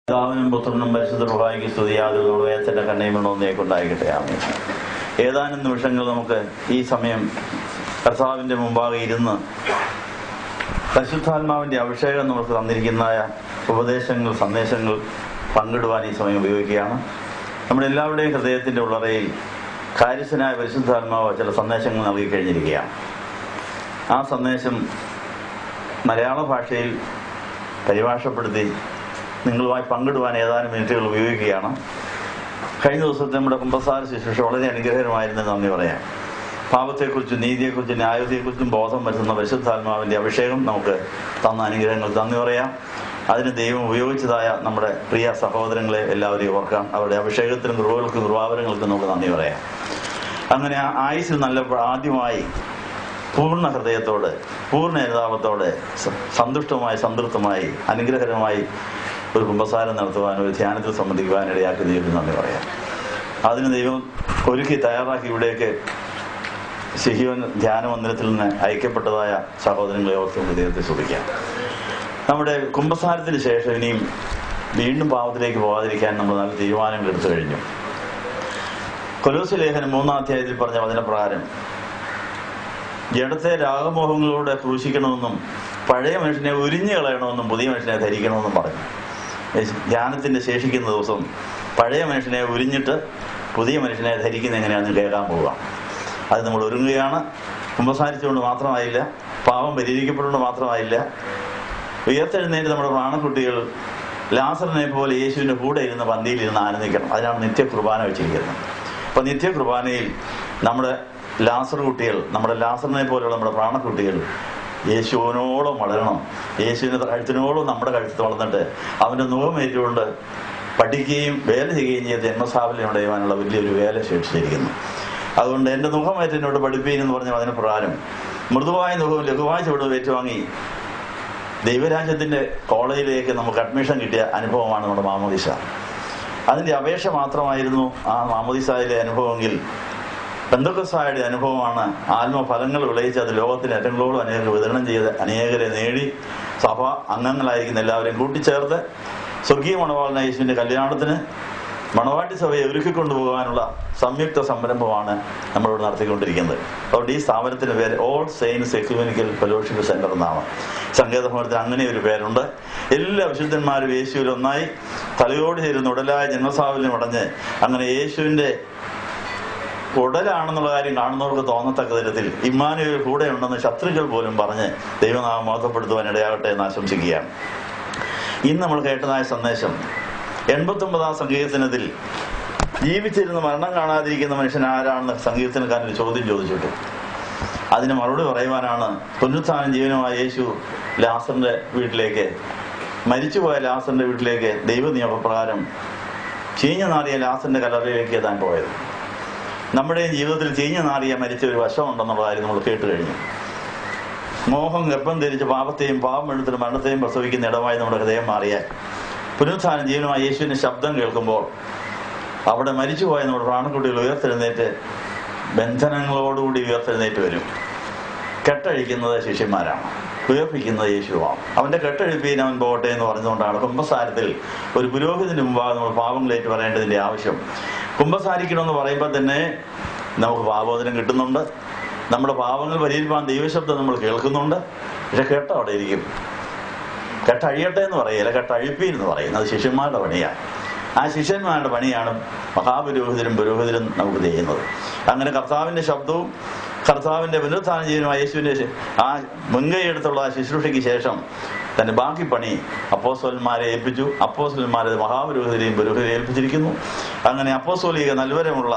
പിതാവിനും പുത്രനും പരിശുദ്ധ റൂഹായിക്ക് സ്തുതിയാകുന്നു. വേദത്തിന്റെ കണ്ണീമണൊന്നേ കൊണ്ടായിക്കട്ടെ. ആമേൻ. ഏതാനും നിമിഷങ്ങൾ നമുക്ക് ഈ സമയം കർത്താവിന്റെ മുമ്പാകെ ഇരുന്ന് പരിശുദ്ധാത്മാവിന്റെ അഭിഷേകം നമുക്ക് തന്നിരിക്കുന്ന ഉപദേശങ്ങൾ, സന്ദേശങ്ങൾ പങ്കിടുവാൻ ഈ സമയം ഉപയോഗിക്കുകയാണ്. നമ്മുടെ എല്ലാവരുടെയും ഹൃദയത്തിന്റെ ഉള്ളറയിൽ കാര്യസ്ഥനായ പരിശുദ്ധാത്മാവ് ചില സന്ദേശങ്ങൾ നൽകി കഴിഞ്ഞിരിക്കുകയാണ്. ആ സന്ദേശം മലയാള ഭാഷയിൽ പരിഭാഷപ്പെടുത്തി നിങ്ങളുമായി പങ്കിടുവാൻ ഏതാനും മിനിറ്റുകൾ ഉപയോഗിക്കുകയാണ്. കഴിഞ്ഞ ദിവസത്തെ നമ്മുടെ കുമ്പസാര ശുശ്രൂഷ വളരെ അനുഗ്രഹകരമായിരുന്നു, നന്ദി പറയാം. പാപത്തെക്കുറിച്ചും നീതിയെക്കുറിച്ചും ന്യായത്തെക്കുറിച്ചും ബോധം വരുത്തുന്ന പരിശുദ്ധാത്മാവിന്റെ അഭിഷേകം നമുക്ക് തന്ന അനുഗ്രഹങ്ങൾ നന്ദി പറയാം. അതിന് ദൈവം ഉപയോഗിച്ചതായ നമ്മുടെ പ്രിയ സഹോദരങ്ങളെ എല്ലാവരെയും ഓർക്കാം. അവരുടെ അഭിഷേകത്തിനും കൃപകൾക്കും കൃപാവരങ്ങൾക്കും നമുക്ക് നന്ദി പറയാം. അങ്ങനെ ആയുസ്സിൽ നല്ല ആദ്യമായി പൂർണ്ണ ഹൃദയത്തോടെ, പൂർണ്ണ അനുതാപത്തോടെ, സന്തുഷ്ടമായി, സംതൃപ്തമായി, അനുഗ്രഹകരമായി ഒരു കുമ്പസാരം നടത്തുവാനും ഒരു ധ്യാനത്തിൽ സംബന്ധിക്കുവാനും ഇടയാക്കി ദൈവത്തിന് നന്ദി പറയാം. അതിന് ദൈവം ഒരുക്കി തയ്യാറാക്കി ഇവിടേക്ക് ശിഹിയോൻ ധ്യാന മന്ദിരത്തിൽ നിന്ന് അയക്കപ്പെട്ടതായ സഹോദരങ്ങളെ ഓർത്ത് ദൈവത്തെ സ്തുതിക്കാം. നമ്മുടെ കുമ്പസാരത്തിന് ശേഷം ഇനിയും വീണ്ടും പാപത്തിലേക്ക് പോകാതിരിക്കാൻ നമ്മൾ നല്ല തീരുമാനങ്ങൾ എടുത്തു കഴിഞ്ഞു. കൊലോസ്യ ലേഖനം 3-ാം അധ്യായത്തിൽ പറഞ്ഞ വചനപ്രകാരം ജഡത്തെ രാഗമോഹങ്ങളോടെ ക്രൂശിക്കണമെന്നും പഴയ മനുഷ്യനെ ഉരിഞ്ഞു കളയണമെന്നും പുതിയ മനുഷ്യനെ ധരിക്കണമെന്നും പറഞ്ഞു. ധ്യാനത്തിന്റെ ശേഷിക്കുന്ന ദിവസം പഴയ മനുഷ്യനെ ഉരിഞ്ഞിട്ട് പുതിയ മനുഷ്യനെ ധരിക്കുന്ന എങ്ങനെയാണെന്ന് കേൾക്കാൻ പോവുക. അത് നമ്മൾ ഒരുങ്ങുകയാണ്. കുമ്പസാരിച്ചുകൊണ്ട് മാത്രമായില്ല, പാപം പരിഹരിക്കപ്പെട്ടുകൊണ്ട് മാത്രമായില്ല, ഉയർത്തെഴുന്നേറ്റ് നമ്മുടെ പ്രാണക്കുട്ടികൾ ലാസറിനെ പോലെ യേശുവിന്റെ കൂടെ ഇരുന്ന് പന്തിയിൽ ഇരുന്ന് ആനന്ദിക്കണം. അതിനാണ് നിത്യകുർബാന വെച്ചിരിക്കുന്നത്. അപ്പൊ നിത്യകുർബാനയിൽ നമ്മുടെ ലാസർ കുട്ടികൾ, നമ്മുടെ ലാസറിനെ പോലെയുള്ള നമ്മുടെ പ്രാണക്കുട്ടികൾ യേശുവിനോളം വളരണം. യേശുവിന്റെ കഴുത്തിനോളം നമ്മുടെ കഴുത്ത് വളർന്നിട്ട് അവന്റെ മുഖമേറ്റുകൊണ്ട് പഠിക്കുകയും വേല ചെയ്യുകയും ചെയ്ത ജന്മസാഫല്യം അടയുവാനുള്ള വലിയൊരു വേല ശേഷിച്ചിരിക്കുന്നു. അതുകൊണ്ട് എന്റെ മുഖമേറ്റ് എന്നോട് പഠിപ്പീനെന്ന് പറഞ്ഞ അതിന് പ്രകാരം മൃദുവായ മുഖവും ലഘുവായ ചുവടും ഏറ്റുവാങ്ങി ദൈവരാജ്യത്തിന്റെ കോളേജിലേക്ക് നമുക്ക് അഡ്മിഷൻ കിട്ടിയ അനുഭവമാണ് നമ്മുടെ മാമോദീസ. അതിന്റെ അപേക്ഷ മാത്രമായിരുന്നു ആ മാമോദീസയിലെ അനുഭവമെങ്കിൽ പെന്തക്കോസ്തായുടെ അനുഭവമാണ് ആത്മഫലങ്ങൾ വിളയിച്ച് അത് ലോകത്തിന് ഏറ്റങ്ങളോളം അനേകർ വിതരണം ചെയ്ത് അനേകരെ നേടി സഭ അംഗങ്ങളായിരിക്കുന്ന എല്ലാവരെയും കൂട്ടിച്ചേർത്ത് സ്വർഗീയ മണവാളനായ യേശുവിന്റെ കല്യാണത്തിന് മണവാട്ടി സഭയെ ഒരുക്കിക്കൊണ്ടുപോകാനുള്ള സംയുക്ത സംരംഭമാണ് നമ്മളിവിടെ നടത്തിക്കൊണ്ടിരിക്കുന്നത്. അതുകൊണ്ട് ഈ സ്ഥാപനത്തിന്റെ പേര് all saints ecumenical fellowship centre എന്നാണ്. സങ്കേതഭവനത്തിന് അങ്ങനെ ഒരു പേരുണ്ട്. എല്ലാ വിശുദ്ധന്മാരും യേശുവിൽ ഒന്നായി തലയോട് ചേരുന്ന ഉടലായ ജന്മസാഫല്യം അടഞ്ഞ് അങ്ങനെ യേശുവിന്റെ ഉടലാണെന്നുള്ള കാര്യം കാണുന്നവർക്ക് തോന്നത്തക്ക തരത്തിൽ ഇമ്മാനുവേൽ കൂടെ ഉണ്ടെന്ന് ശത്രുക്കൾ പോലും പറഞ്ഞ് ദൈവനാമം മഹത്വപ്പെടുത്തുവാൻ ഇടയാകട്ടെ എന്ന് ആശംസിക്കുകയാണ്. ഇന്ന് നമ്മൾ കേട്ടതായ സന്ദേശം 89-ാം സങ്കീർത്തനത്തിൽ ജീവിച്ചിരുന്ന് മരണം കാണാതിരിക്കുന്ന മനുഷ്യൻ ആരാണെന്ന് സങ്കീർത്തനക്കാരൻ ഒരു ചോദ്യം ചോദിച്ചിട്ടു. അതിന് മറുപടി പറയുവാനാണ് പുനരുത്ഥാനം ജീവനുമായ യേശു ലാസറിന്റെ വീട്ടിലേക്ക്, മരിച്ചുപോയ ലാസറിന്റെ വീട്ടിലേക്ക് ദൈവനിയമപ്രകാരം ചീഞ്ഞു നാറിയ ലാസറിന്റെ കല്ലറയിലേക്ക് താൻ പോയത്. നമ്മുടെ ജീവിതത്തിൽ ചീഞ്ഞു നാറിയ മരിച്ച ഒരു വശമുണ്ടെന്നുള്ള കാര്യം നമ്മൾ കേട്ട് കഴിഞ്ഞു. മോഹം ഗർഭം ധരിച്ച് പാപത്തെയും പാപം എടുത്തിട്ട് മരണത്തെയും പ്രസവിക്കുന്ന ഇടമായി നമ്മുടെ ഹൃദയം മാറിയാൽ പുനരുത്ഥാനം ജീവനുമായ യേശുവിന്റെ ശബ്ദം കേൾക്കുമ്പോൾ അവിടെ മരിച്ചുപോയ നമ്മുടെ പ്രാണക്കുട്ടികൾ ഉയർത്തെഴുന്നേറ്റ് ബന്ധനങ്ങളോടുകൂടി ഉയർത്തെഴുന്നേറ്റ് വരും. കെട്ടഴിക്കുന്നത് ശിഷ്യന്മാരാണ്, ഉയർപ്പിക്കുന്നത് യേശുവാണ്. അവന്റെ കെട്ടഴിപ്പീൻ അവൻ പോകട്ടെ എന്ന് പറഞ്ഞുകൊണ്ടാണ് കുമ്പസാരത്തിൽ ഒരു പുരോഹിതന് മുമ്പാകെ നമ്മൾ പാപങ്ങളേറ്റ് പറയേണ്ടതിന്റെ ആവശ്യം. കുമ്പസാരിക്കണമെന്ന് പറയുമ്പോൾ തന്നെ നമുക്ക് പാപമോചനം കിട്ടുന്നുണ്ട്. നമ്മുടെ പാപങ്ങൾ പരിഹരിപ്പാൻ ദൈവശബ്ദം നമ്മൾ കേൾക്കുന്നുണ്ട്. പക്ഷെ കെട്ട അവിടെ ഇരിക്കും. കെട്ടഴിയട്ടെ എന്ന് പറയില്ല, കെട്ടഴിപ്പീൻ എന്ന് പറയുന്നത് അത് ശിഷ്യന്മാരുടെ പണിയാണ്. ആ ശിഷ്യന്മാരുടെ പണിയാണ് മഹാപുരോഹിതരും പുരോഹിതരും നമുക്ക് ചെയ്യുന്നത്. അങ്ങനെ കർത്താവിന്റെ ശബ്ദവും കർത്താവിന്റെ പുനരുത്ഥാന ജീവനുമായ യേശുവിന്റെ ആ മുൻകൈയെടുത്തുള്ള ആ ശുശ്രൂഷയ്ക്ക് ശേഷം തന്റെ ബാക്കി പണി അപ്പോസ്തലന്മാരെ ഏൽപ്പിച്ചു. അപ്പോസ്തലന്മാരെ മഹാപുരോഹിതരെയും പുരോഹിതരെ ഏൽപ്പിച്ചിരിക്കുന്നു. അങ്ങനെ അപ്പോസ്തോലിക നൽവരമുള്ള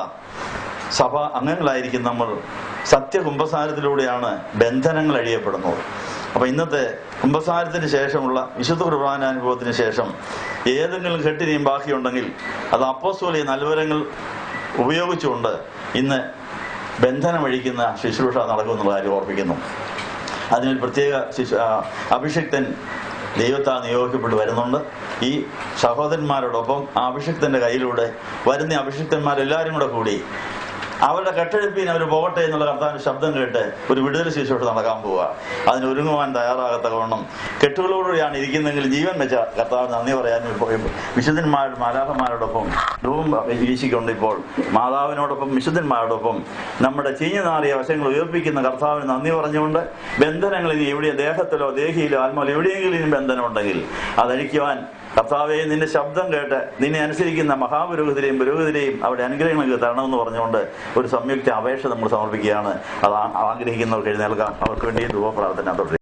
സഭ അംഗങ്ങളായിരിക്കും നമ്മൾ. സത്യകുമ്പസാരത്തിലൂടെയാണ് ബന്ധനങ്ങൾ അഴിയപ്പെടുന്നത്. അപ്പൊ ഇന്നത്തെ കുമ്പസാരത്തിന് ശേഷമുള്ള വിശുദ്ധ കുർബാനാനുഭവത്തിന് ശേഷം ഏതെങ്കിലും കെട്ടിനെയും ബാക്കിയുണ്ടെങ്കിൽ അത് അപ്പോസ്തോലിക നൽവരങ്ങൾ ഉപയോഗിച്ചുകൊണ്ട് ഇന്ന് ബന്ധനമഴിക്കുന്ന ശുശ്രൂഷ നടക്കുമെന്നുള്ള കാര്യം ഓർപ്പിക്കുന്നു. അതിനൊരു പ്രത്യേക അഭിഷിക്തൻ ദൈവത്താൽ നിയോഗിക്കപ്പെട്ട് വരുന്നുണ്ട്. ഈ സഹോദരന്മാരോടൊപ്പം ആ അഭിഷിക്തന്റെ കയ്യിലൂടെ വരുന്ന അഭിഷിക്തന്മാരെല്ലാവരും കൂടെ കൂടി അവരുടെ കെട്ടെഴുപ്പീൻ അവർ പോകട്ടെ എന്നുള്ള കർത്താവിന്റെ ശബ്ദം കേട്ട് ഒരു വിടുതൽ ശുശ്രൂഷ നടക്കാൻ പോവുക. അതിന് ഒരുങ്ങുവാൻ തയ്യാറാകത്തക്കവണ്ണം കെട്ടുകളോടുകൂടിയാണ് ഇരിക്കുന്നെങ്കിൽ ജീവൻ വെച്ച കർത്താവ് നന്ദി പറയാൻ വിശുദ്ധന്മാരുടെ മാലാഖമാരോടൊപ്പം ധൂപം വീശിക്കൊണ്ട് ഇപ്പോൾ മാതാവിനോടൊപ്പം വിശുദ്ധന്മാരോടൊപ്പം നമ്മുടെ ചീഞ്ഞു നാറിയ വശങ്ങൾ ഉയർപ്പിക്കുന്ന കർത്താവിന് നന്ദി പറഞ്ഞുകൊണ്ട് ബന്ധനങ്ങൾ ഇനി എവിടെ ദേഹത്തിലോ ദേഹിയിലോ ആത്മാവിലോ എവിടെയെങ്കിലും ഇനി ബന്ധനം ഉണ്ടെങ്കിൽ അതഴിക്കുവാൻ കർത്താവെ നിന്റെ ശബ്ദം കേട്ട് നിന്നെ അനുസരിക്കുന്ന മഹാപുരോഹിതരെയും പുരോഹിതരെയും അവിടെ അനുഗ്രഹങ്ങൾക്ക് തരണമെന്ന് പറഞ്ഞുകൊണ്ട് ഒരു സംയുക്ത അപേക്ഷ നമ്മൾ സമർപ്പിക്കുകയാണ്. അത് ആഗ്രഹിക്കുന്നവർക്ക് എഴുന്നേൽക്കാം. അവർക്ക് വേണ്ടി ധൂപ പ്രാർത്ഥന തുടരും.